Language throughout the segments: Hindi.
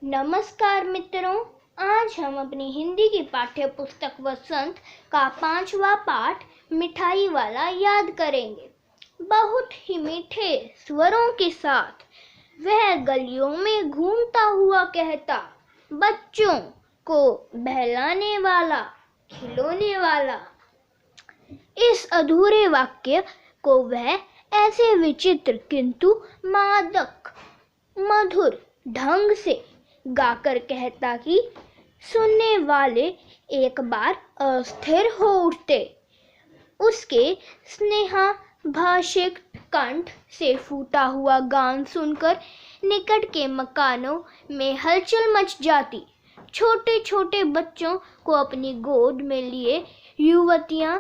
नमस्कार मित्रों, आज हम अपनी हिंदी की पाठ्य पुस्तक वसंत का 5वां पाठ मिठाई वाला याद करेंगे। बहुत ही मीठे स्वरों के साथ वह गलियों में घूमता हुआ कहता, बच्चों को बहलाने वाला, खिलौने वाला। इस अधूरे वाक्य को वह ऐसे विचित्र किंतु मादक मधुर ढंग से गाकर कहता कि सुनने वाले एक बार अस्थिर हो उठते। उसके स्नेहाभाषित कंठ से फूटा हुआ गान सुनकर निकट के मकानों में हलचल मच जाती। छोटे छोटे बच्चों को अपनी गोद में लिए युवतियां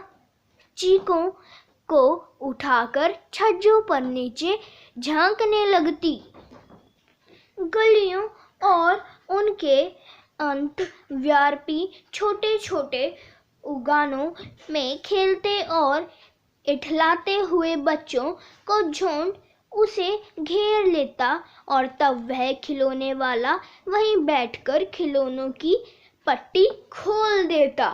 चीखों को उठाकर छज्जों पर नीचे झांकने लगती। गलियों और उनके अंतर्व्यापी छोटे छोटे उद्यानों में खेलते और इठलाते हुए बच्चों को झुंड उसे घेर लेता और तब वह खिलौने वाला वहीं बैठकर खिलौनों की पट्टी खोल देता।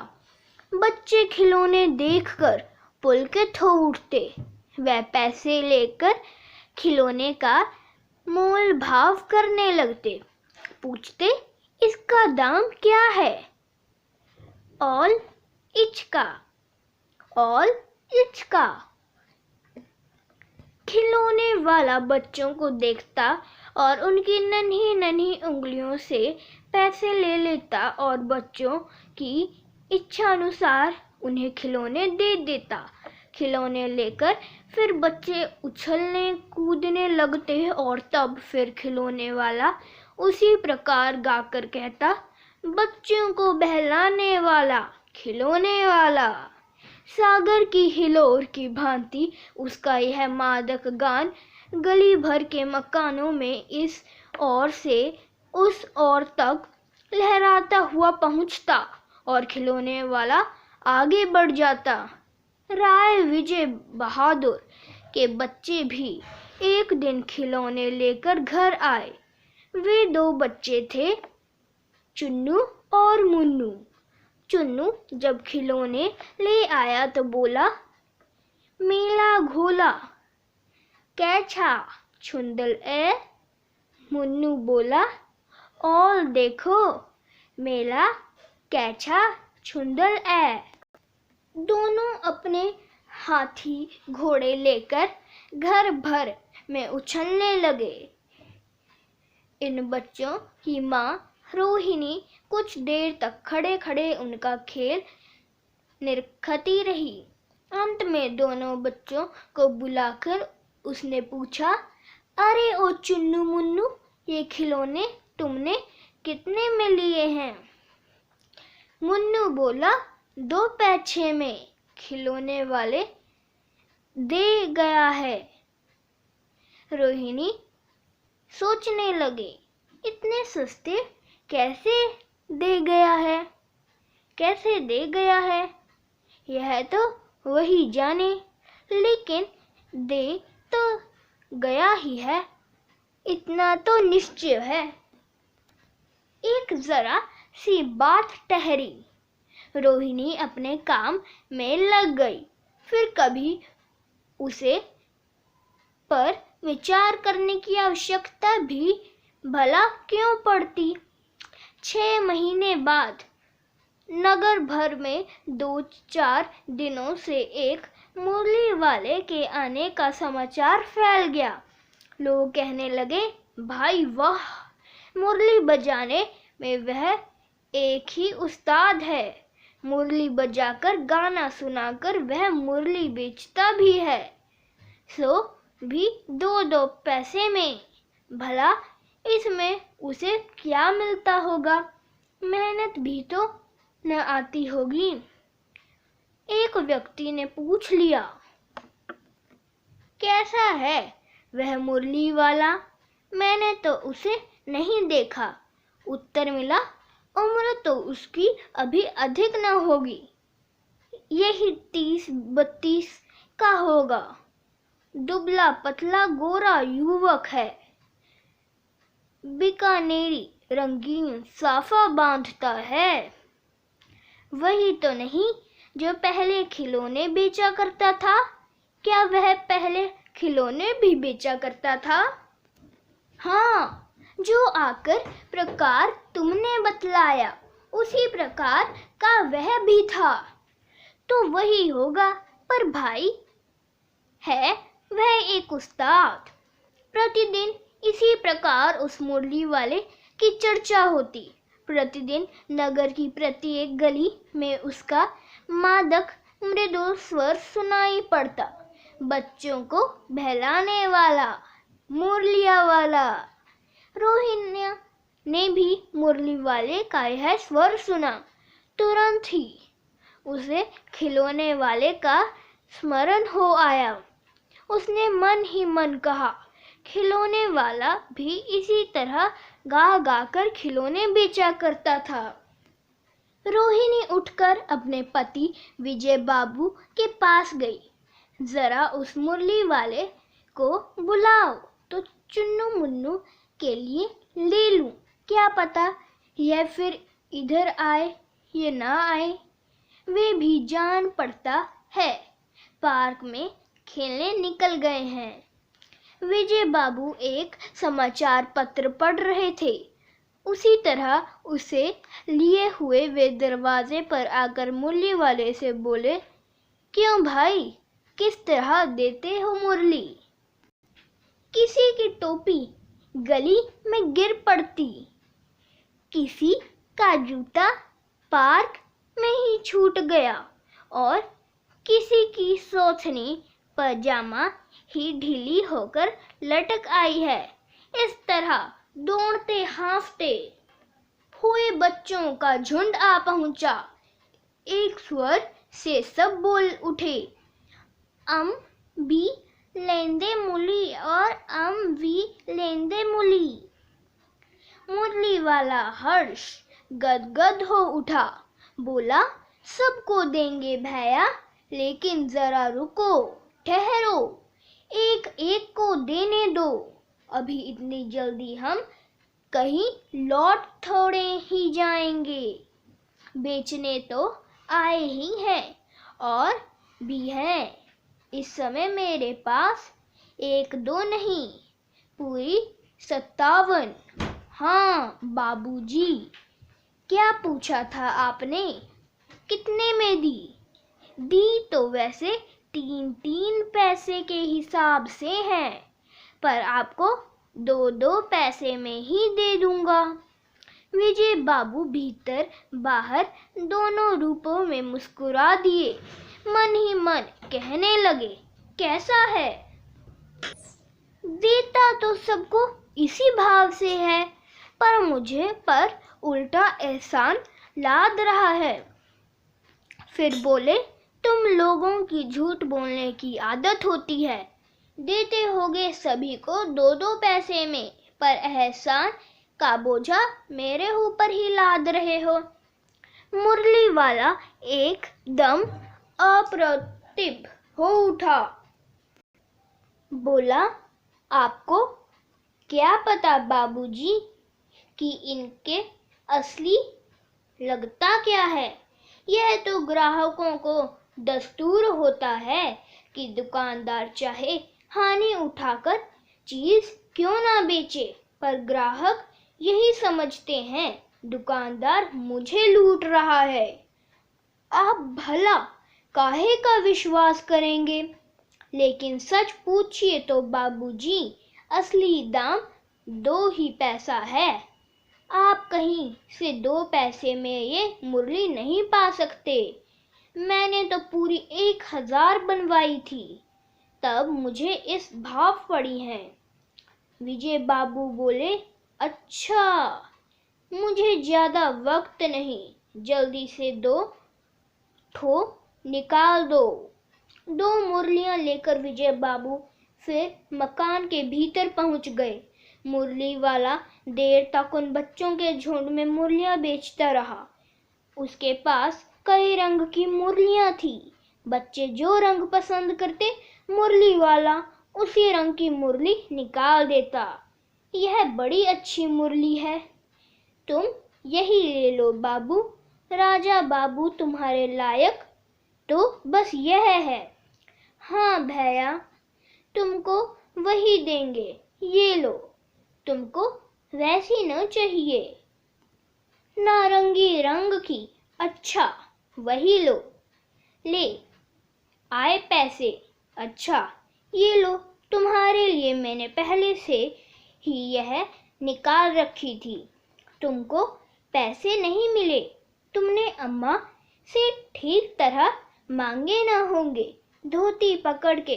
बच्चे खिलौने देखकर पुलकित हो उठते। वह पैसे लेकर खिलौने का मोल भाव करने लगते। पूछते, इसका दाम क्या है? ऑल इचका, ऑल इचका। खिलौने वाला बच्चों को देखता और उनकी नन्ही नन्ही उंगलियों से पैसे ले लेता और बच्चों की इच्छा अनुसार उन्हें खिलौने दे देता। खिलौने लेकर फिर बच्चे उछलने कूदने लगते और तब फिर खिलौने वाला उसी प्रकार गाकर कहता, बच्चों को बहलाने वाला, खिलौने वाला। सागर की हिलोर की भांति उसका यह मादक गान गली भर के मकानों में इस ओर से उस ओर तक लहराता हुआ पहुंचता और खिलौने वाला आगे बढ़ जाता। राय विजय बहादुर के बच्चे भी एक दिन खिलौने लेकर घर आए। वे दो बच्चे थे, चुन्नू और मुन्नू। चुन्नू जब खिलौने ले आया तो बोला, मेला घोला कैछा छुंदल ए। मुन्नू बोला, और देखो मेला कैछा छुंदल ए। दोनों अपने हाथी घोड़े लेकर घर भर में उछलने लगे। इन बच्चों की माँ रोहिणी कुछ देर तक खड़े खड़े उनका खेल निरखती रही। अंत में दोनों बच्चों को बुलाकर उसने पूछा, अरे ओ चुन्नू मुन्नू, ये खिलौने तुमने कितने में लिए हैं? मुन्नू बोला, 2 पैसे में खिलौने वाले दे गया है। रोहिणी सोचने लगे, इतने सस्ते कैसे दे गया है, कैसे दे गया है? यह तो वही जाने, लेकिन दे तो गया ही है, इतना तो निश्चय है। एक जरा सी बात ठहरी। रोहिणी अपने काम में लग गई। फिर कभी उसे पर विचार करने की आवश्यकता भी भला क्यों पड़ती। 6 महीने बाद नगर भर में 2-4 दिनों से एक मुरली वाले के आने का समाचार फैल गया। लोग कहने लगे, भाई वाह, मुरली बजाने में वह एक ही उस्ताद है। मुरली बजाकर गाना सुनाकर वह मुरली बेचता भी है, सो भी 2-2 पैसे में। भला इसमें उसे क्या मिलता होगा? मेहनत भी तो न आती होगी। एक व्यक्ति ने पूछ लिया, कैसा है वह मुरली वाला? मैंने तो उसे नहीं देखा। उत्तर मिला, उम्र तो उसकी अभी अधिक न होगी, यही 30-32 का होगा। दुबला पतला गोरा युवक है। बीकानेरी रंगीन साफा बांधता है। वही तो नहीं जो पहले खिलौने बेचा करता था। क्या वह पहले खिलौने भी बेचा करता था? हाँ, जो आकर प्रकार तुमने बतलाया उसी प्रकार का वह भी था। तो वही होगा, पर भाई है वह एक उस्ताद। प्रतिदिन इसी प्रकार उस मुरली वाले की चर्चा होती। प्रतिदिन नगर की प्रत्येक गली में उसका मादक मृदु स्वर सुनाई पड़ता। बच्चों को बहलाने वाला मुरलिया वाला। रोहिण्या ने भी मुरली वाले का यह स्वर सुना। तुरंत ही उसे खिलौने वाले का स्मरण हो आया। उसने मन ही मन कहा, खिलौने वाला भी इसी तरह गा गा कर खिलौने बेचा करता था। रोहिणी उठकर अपने पति विजय बाबू के पास गई। जरा उस मुरली वाले को बुलाओ तो चुन्नू मुन्नू के लिए ले लूं। क्या पता यह फिर इधर आए ये ना आए। वे भी जान पड़ता है पार्क में खेलने निकल गए हैं। विजय बाबू एक समाचार पत्र पढ़ रहे थे। उसी तरह उसे लिए हुए वे दरवाजे पर आकर मुरली वाले से बोले, क्यों भाई, किस तरह देते हो मुरली? किसी की टोपी गली में गिर पड़ती, किसी का जूता पार्क में ही छूट गया और किसी की सोथनी पजामा ही ढीली होकर लटक आई है। इस तरह दौड़ते हाँफते हुए बच्चों का झुंड आ पहुंचा। एक स्वर से सब बोल उठे, अम भी लेंदे मुली और अम भी लेंदे मुली। मुरली वाला हर्ष गदगद हो उठा। बोला, सबको देंगे भैया, लेकिन जरा रुको, ठहरो, एक एक को देने दो। अभी इतनी जल्दी हम कहीं लौट थोड़े ही जाएंगे। बेचने तो आए ही हैं और भी हैं। इस समय मेरे पास एक दो नहीं, पूरी 57। हाँ बाबूजी, क्या पूछा था आपने? कितने में दी? दी तो वैसे 3-3 पैसे के हिसाब से है, पर आपको 2-2 पैसे में ही दे दूंगा। विजय बाबू भीतर बाहर दोनों रूपों में मुस्कुरा दिए। मन ही मन कहने लगे, कैसा है? देता तो सबको इसी भाव से है, पर मुझे पर उल्टा एहसान लाद रहा है। फिर बोले, तुम लोगों की झूठ बोलने की आदत होती है। देते होगे सभी को 2-2 पैसे में, पर एहसान का बोझा मेरे ऊपर ही लाद रहे हो। मुरली वाला एकदम अप्रतिभ हो उठा। बोला, आपको क्या पता बाबूजी कि इनके असली लगता क्या है? यह तो ग्राहकों को दस्तूर होता है कि दुकानदार चाहे हानि उठाकर चीज क्यों ना बेचे, पर ग्राहक यही समझते हैं दुकानदार मुझे लूट रहा है। आप भला काहे का विश्वास करेंगे? लेकिन सच पूछिए तो बाबूजी, असली दाम 2 ही पैसा है। आप कहीं से 2 पैसे में ये मुरली नहीं पा सकते। मैंने तो पूरी 1000 बनवाई थी, तब मुझे इस भाव पड़ी है। विजय बाबू बोले, अच्छा, मुझे ज्यादा वक्त नहीं, जल्दी से 2 ठो निकाल दो। 2 मुरलियां लेकर विजय बाबू फिर मकान के भीतर पहुंच गए। मुरली वाला देर तक उन बच्चों के झुंड में मुरलियां बेचता रहा। उसके पास कई रंग की मुरलियां थी। बच्चे जो रंग पसंद करते, मुरली वाला उसी रंग की मुरली निकाल देता। यह बड़ी अच्छी मुरली है, तुम यही ले लो बाबू, राजा बाबू तुम्हारे लायक तो बस यह है। हाँ भैया, तुमको वही देंगे, ये लो। तुमको वैसी न चाहिए? नारंगी रंग की? अच्छा, वही लो। ले आए पैसे? अच्छा, ये लो, तुम्हारे लिए मैंने पहले से ही यह निकाल रखी थी। तुमको पैसे नहीं मिले? तुमने अम्मा से ठीक तरह मांगे ना होंगे। धोती पकड़ के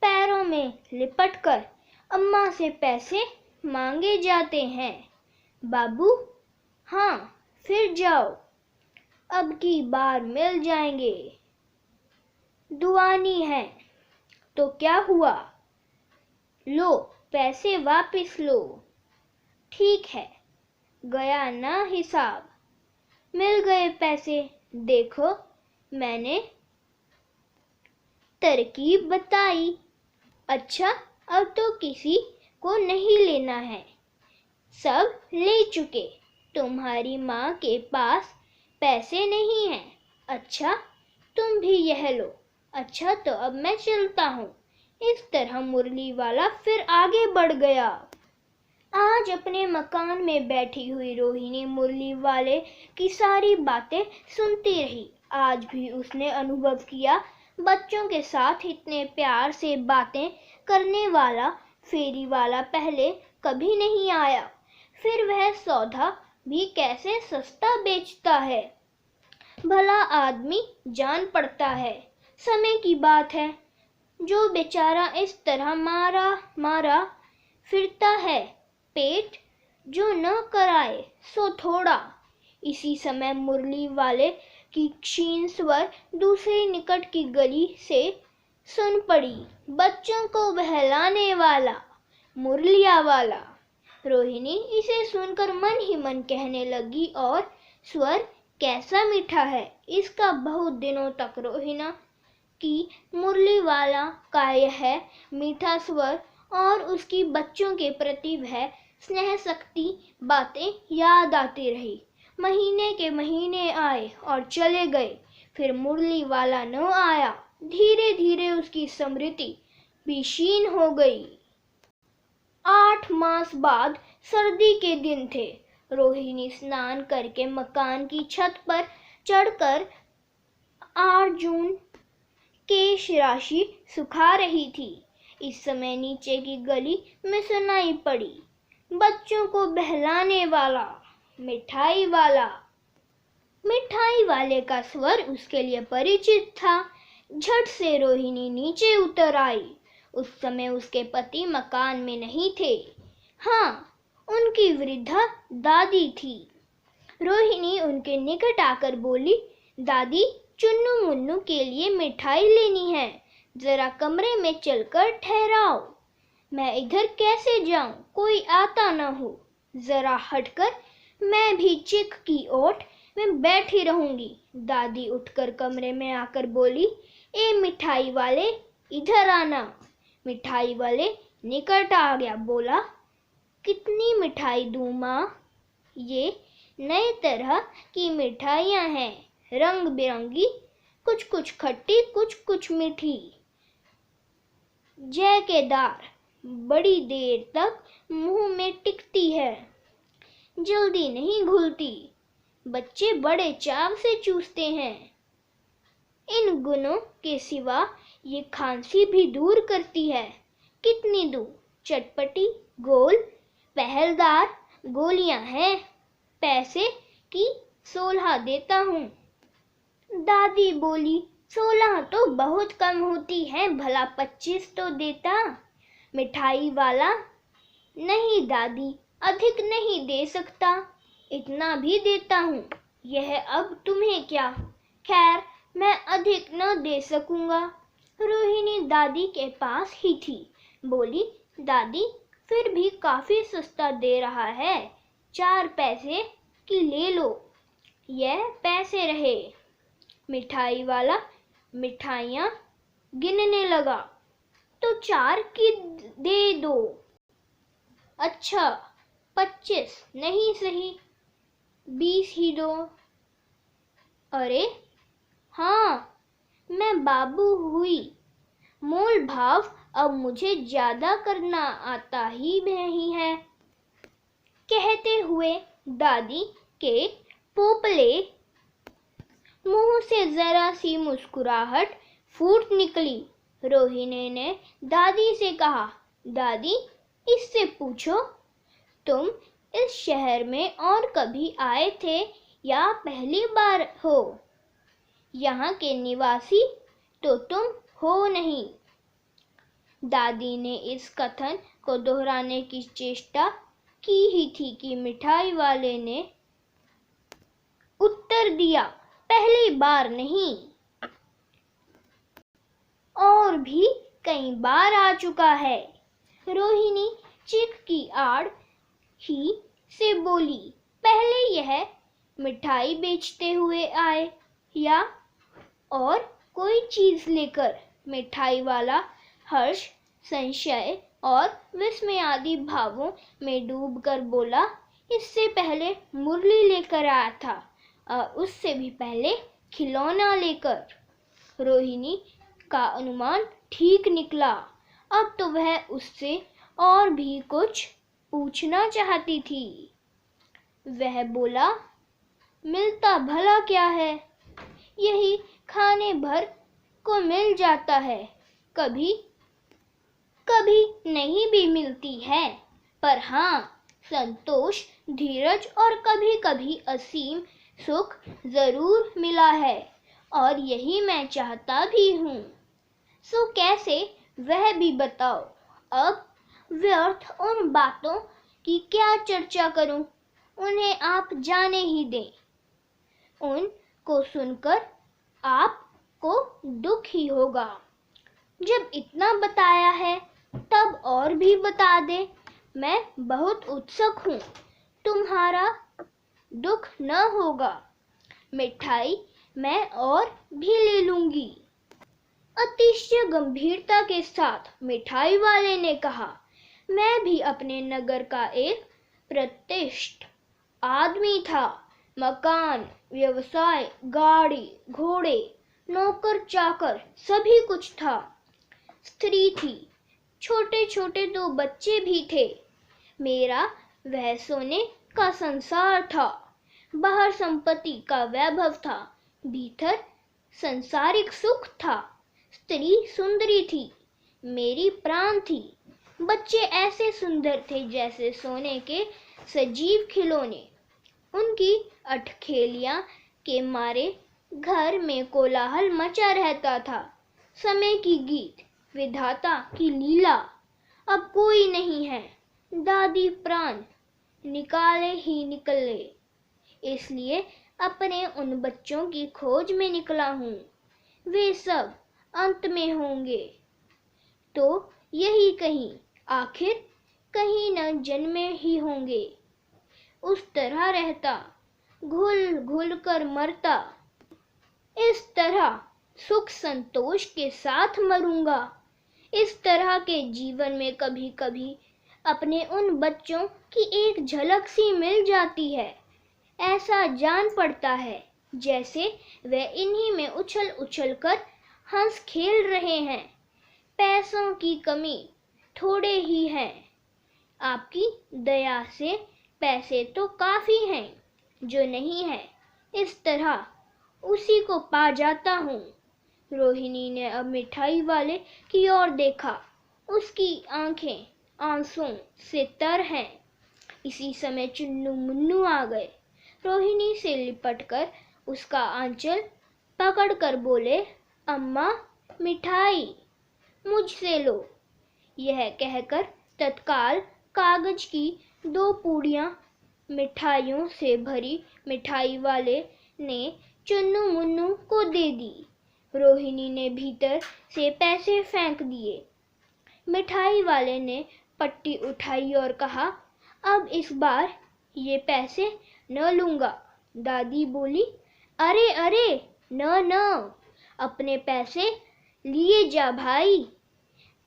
पैरों में लिपट कर अम्मा से पैसे मांगे जाते हैं बाबू। हाँ, फिर जाओ, अब की बार मिल जाएंगे। दुआनी है तो क्या हुआ, लो पैसे वापस लो। ठीक है, गया ना हिसाब। मिल गए पैसे। देखो, मैंने तरकीब बताई। अच्छा, अब तो किसी को नहीं लेना है, सब ले चुके। तुम्हारी माँ के पास पैसे नहीं हैं। अच्छा, तुम भी यह लो। अच्छा, तो अब मैं चलता हूँ। इस तरह मुरली वाला फिर आगे बढ़ गया। आज अपने मकान में बैठी हुई रोहिणी मुरली वाले की सारी बातें सुनती रही। आज भी उसने अनुभव किया, बच्चों के साथ इतने प्यार से बातें करने वाला फेरी वाला पहले कभी नहीं आया। फिर वह सौदा भी कैसे सस्ता बेचता है, भला आदमी जान पड़ता है। समय की बात है, जो बेचारा इस तरह मारा मारा फिरता है, पेट जो न कराए सो थोड़ा। इसी समय मुरली वाले की क्षीण स्वर दूसरी निकट की गली से सुन पड़ी। बच्चों को बहलाने वाला, मुरलिया वाला। रोहिणी इसे सुनकर मन ही मन कहने लगी, और स्वर कैसा मीठा है इसका। बहुत दिनों तक रोहिणी की मुरली वाला का यह मीठा स्वर और उसकी बच्चों के प्रति वह स्नेह शक्ति बातें याद आती रही। महीने के महीने आए और चले गए, फिर मुरली वाला न आया। धीरे धीरे उसकी स्मृति भी क्षीण हो गई। 8 मास बाद सर्दी के दिन थे। रोहिणी स्नान करके मकान की छत पर चढ़कर 8 जून केश राशि सुखा रही थी। इस समय नीचे की गली में सुनाई पड़ी, बच्चों को बहलाने वाला, मिठाई वाला। मिठाई वाले का स्वर उसके लिए परिचित था। झट से रोहिणी नीचे उतर आई। उस समय उसके पति मकान में नहीं थे। हाँ, उनकी वृद्धा दादी थी। रोहिणी उनके निकट आकर बोली, दादी, चुन्नू मुन्नू के लिए मिठाई लेनी है, जरा कमरे में चलकर ठहराओ। मैं इधर कैसे जाऊं, कोई आता न हो। जरा हटकर मैं भी चिक की ओट में बैठी रहूंगी। दादी उठकर कमरे में आकर बोली, ए मिठाई वाले, इधर आना। मिठाई वाले निकट आ गया, बोला, कितनी मिठाई दूं माँ? ये नए तरह की मिठाइयाँ हैं, रंग बिरंगी, कुछ कुछ खट्टी, कुछ कुछ मीठी, जायकेदार, बड़ी देर तक मुंह में टिकती है, जल्दी नहीं घुलती, बच्चे बड़े चाव से चूसते हैं। इन गुणों के सिवा ये खांसी भी दूर करती है। कितनी दूं? चटपटी, गोल, पहलदार गोलियां हैं। पैसे की 16 देता हूँ। दादी बोली, 16 तो बहुत कम होती है, भला 25 तो देता। मिठाई वाला, नहीं दादी, अधिक नहीं दे सकता, इतना भी देता हूँ। यह अब तुम्हें क्या, खैर मैं अधिक न दे सकूंगा। रोहिणी दादी के पास ही थी। बोली, दादी, फिर भी काफी सस्ता दे रहा है, 4 पैसे की ले लो। यह पैसे रहे। मिठाई वाला मिठाइयाँ गिनने लगा, तो 4 की दे दो। अच्छा, 25 नहीं सही, 20 ही दो। अरे हाँ, मैं बाबू हुई, मोल भाव अब मुझे ज्यादा करना आता ही नहीं है। कहते हुए दादी के पोपले मुंह से जरा सी मुस्कुराहट फूट निकली। रोहिणी ने दादी से कहा, दादी इससे पूछो, तुम इस शहर में और कभी आए थे या पहली बार हो? यहाँ के निवासी तो तुम हो नहीं। दादी ने इस कथन को दोहराने की चेष्टा की ही थी कि मिठाई वाले ने उत्तर दिया, पहली बार नहीं, और भी कई बार आ चुका है। रोहिणी चीख की आड़ ही से बोली, पहले यह मिठाई बेचते हुए आए या और कोई चीज लेकर? मिठाई वाला हर्ष, संशय और विस्मय आदि भावों में डूबकर बोला, इससे पहले मुरली लेकर आया था और उससे भी पहले खिलौना लेकर। रोहिणी का अनुमान ठीक निकला। अब तो वह उससे और भी कुछ पूछना चाहती थी। वह बोला, मिलता भला क्या है, यही खाने भर को मिल जाता है, कभी कभी नहीं भी मिलती है, पर हाँ, संतोष, धीरज और कभी कभी असीम सुख जरूर मिला है, और यही मैं चाहता भी हूँ। सो कैसे, वह भी बताओ। अब व्यर्थ उन बातों की क्या चर्चा करूं, उन्हें आप जाने ही दें। उनको सुनकर आपको दुख ही होगा। जब इतना बताया है तब और भी बता दे, मैं बहुत उत्सुक हूँ, तुम्हारा दुख न होगा। मिठाई मैं और भी ले लूंगी। अतिशय गंभीरता के साथ मिठाई वाले ने कहा, मैं भी अपने नगर का एक प्रतिष्ठित आदमी था। मकान, व्यवसाय, गाड़ी, घोड़े, नौकर चाकर सभी कुछ था। स्त्री थी, छोटे छोटे 2 बच्चे भी थे। मेरा वह सोने का संसार था। बाहर संपत्ति का वैभव था, भीतर संसारिक सुख था। स्त्री सुंदरी थी, मेरी प्राण थी। बच्चे ऐसे सुंदर थे जैसे सोने के सजीव खिलौने। उनकी अठखेलियां के मारे घर में कोलाहल मचा रहता था। समय की गीत, विधाता की लीला। अब कोई नहीं है, दादी प्राण निकाले ही निकले, इसलिए अपने उन बच्चों की खोज में निकला हूँ। वे सब अंत में होंगे तो यही कहीं, आखिर कहीं न जन्मे ही होंगे। उस तरह रहता, घुल घुल कर मरता, इस तरह सुख संतोष के साथ मरूंगा। इस तरह के जीवन में कभी कभी अपने उन बच्चों की एक झलक सी मिल जाती है। ऐसा जान पड़ता है जैसे वे इन्हीं में उछल उछल कर हंस खेल रहे हैं। पैसों की कमी थोड़े ही है, आपकी दया से पैसे तो काफी हैं, जो नहीं है इस तरह उसी को पा जाता हूँ। रोहिणी ने अब मिठाई वाले की ओर देखा। उसकी आंखें आंसुओं से तर हैं। इसी समय चुन्नू मुन्नू आ गए। रोहिणी से लिपटकर उसका आंचल पकड़कर बोले, अम्मा मिठाई मुझसे लो। यह कहकर तत्काल कागज की 2 पूड़ियां मिठाइयों से भरी मिठाई वाले ने चुन्नू मुन्नू को दे दी। रोहिणी ने भीतर से पैसे फेंक दिए। मिठाई वाले ने पट्टी उठाई और कहा, अब इस बार ये पैसे न लूंगा। दादी बोली, अरे अरे, न, अपने पैसे लिए जा भाई।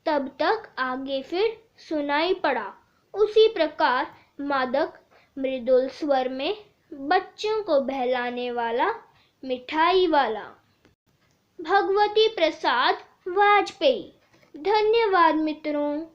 तब तक आगे फिर सुनाई पड़ा उसी प्रकार मादक मृदुल स्वर में बच्चों को बहलाने वाला, मिठाई वाला। भगवती प्रसाद वाजपेयी। धन्यवाद मित्रों।